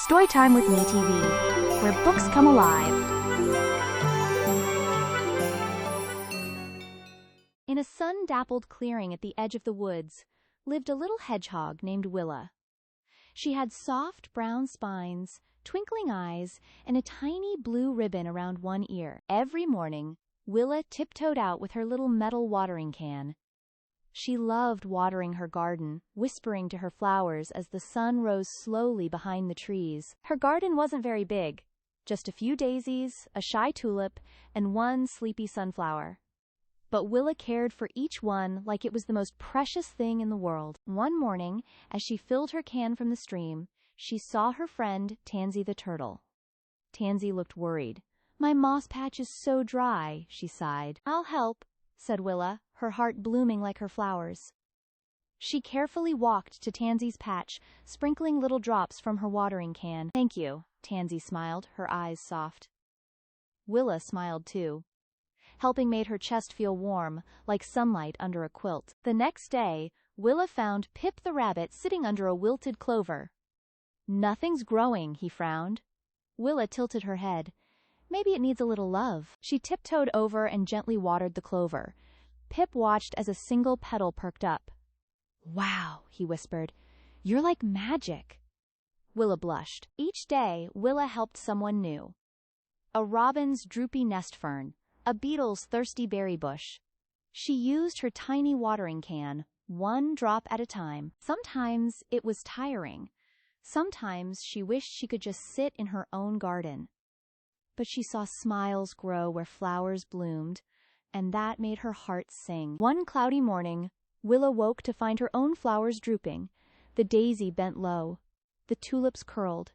Storytime with Me TV, where books come alive. In a sun-dappled clearing at the edge of the woods lived a little hedgehog named Willa. She had soft brown spines, twinkling eyes, and a tiny blue ribbon around one ear. Every morning, Willa tiptoed out with her little metal watering can. She loved watering her garden, whispering to her flowers as the sun rose slowly behind the trees. Her garden wasn't very big, just a few daisies, a shy tulip, and one sleepy sunflower. But Willa cared for each one like it was the most precious thing in the world. One morning, as she filled her can from the stream, she saw her friend Tansy the turtle. Tansy looked worried. "My moss patch is so dry," she sighed. "I'll help," said Willa, her heart blooming like her flowers. She carefully walked to Tansy's patch, sprinkling little drops from her watering can. "Thank you," Tansy smiled, her eyes soft. Willa smiled too. Helping made her chest feel warm, like sunlight under a quilt. The next day, Willa found Pip the rabbit sitting under a wilted clover. "Nothing's growing," he frowned. Willa tilted her head. "Maybe it needs a little love." She tiptoed over and gently watered the clover. Pip watched as a single petal perked up. "Wow," he whispered. "You're like magic." Willa blushed. Each day, Willa helped someone new. A robin's droopy nest fern, a beetle's thirsty berry bush. She used her tiny watering can, one drop at a time. Sometimes it was tiring. Sometimes she wished she could just sit in her own garden. But she saw smiles grow where flowers bloomed, and that made her heart sing. One cloudy morning, Willa woke to find her own flowers drooping. The daisy bent low. The tulips curled.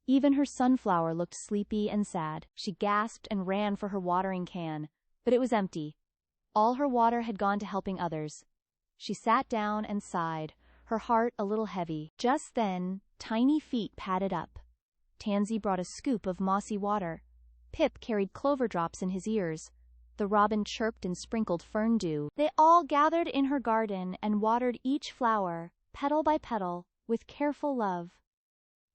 Even her sunflower looked sleepy and sad. She gasped and ran for her watering can, but it was empty. All her water had gone to helping others. She sat down and sighed, her heart a little heavy. Just then, tiny feet padded up. Tansy brought a scoop of mossy water. Pip carried clover drops in his ears. The robin chirped and sprinkled fern dew. They all gathered in her garden and watered each flower, petal by petal, with careful love.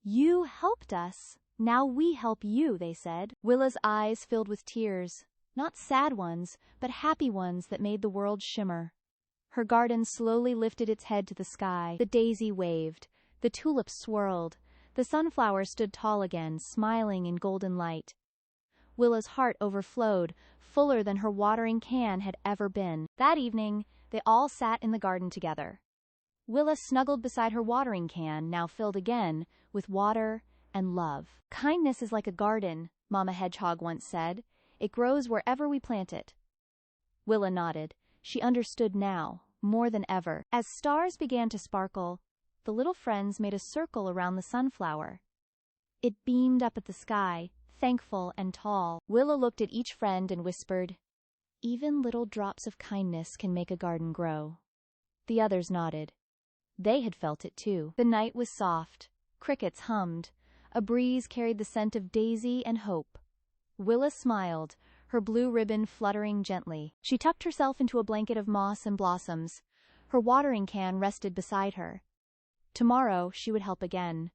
"You helped us. Now we help you," they said. Willa's eyes filled with tears, not sad ones, but happy ones that made the world shimmer. Her garden slowly lifted its head to the sky. The daisy waved. The tulips swirled. The sunflower stood tall again, smiling in golden light. Willa's heart overflowed, fuller than her watering can had ever been. That evening, they all sat in the garden together. Willa snuggled beside her watering can, now filled again, with water and love. "Kindness is like a garden," Mama Hedgehog once said. "It grows wherever we plant it." Willa nodded. She understood now, more than ever. As stars began to sparkle, the little friends made a circle around the sunflower. It beamed up at the sky, thankful and tall. Willa looked at each friend and whispered, "Even little drops of kindness can make a garden grow." The others nodded. They had felt it too. The night was soft. Crickets hummed. A breeze carried the scent of daisy and hope. Willa smiled, her blue ribbon fluttering gently. She tucked herself into a blanket of moss and blossoms. Her watering can rested beside her. Tomorrow she would help again.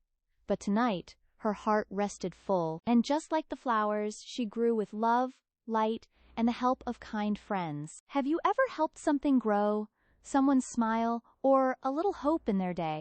But tonight, her heart rested full, and just like the flowers, she grew with love, light, and the help of kind friends. Have you ever helped something grow, someone smile, or a little hope in their day?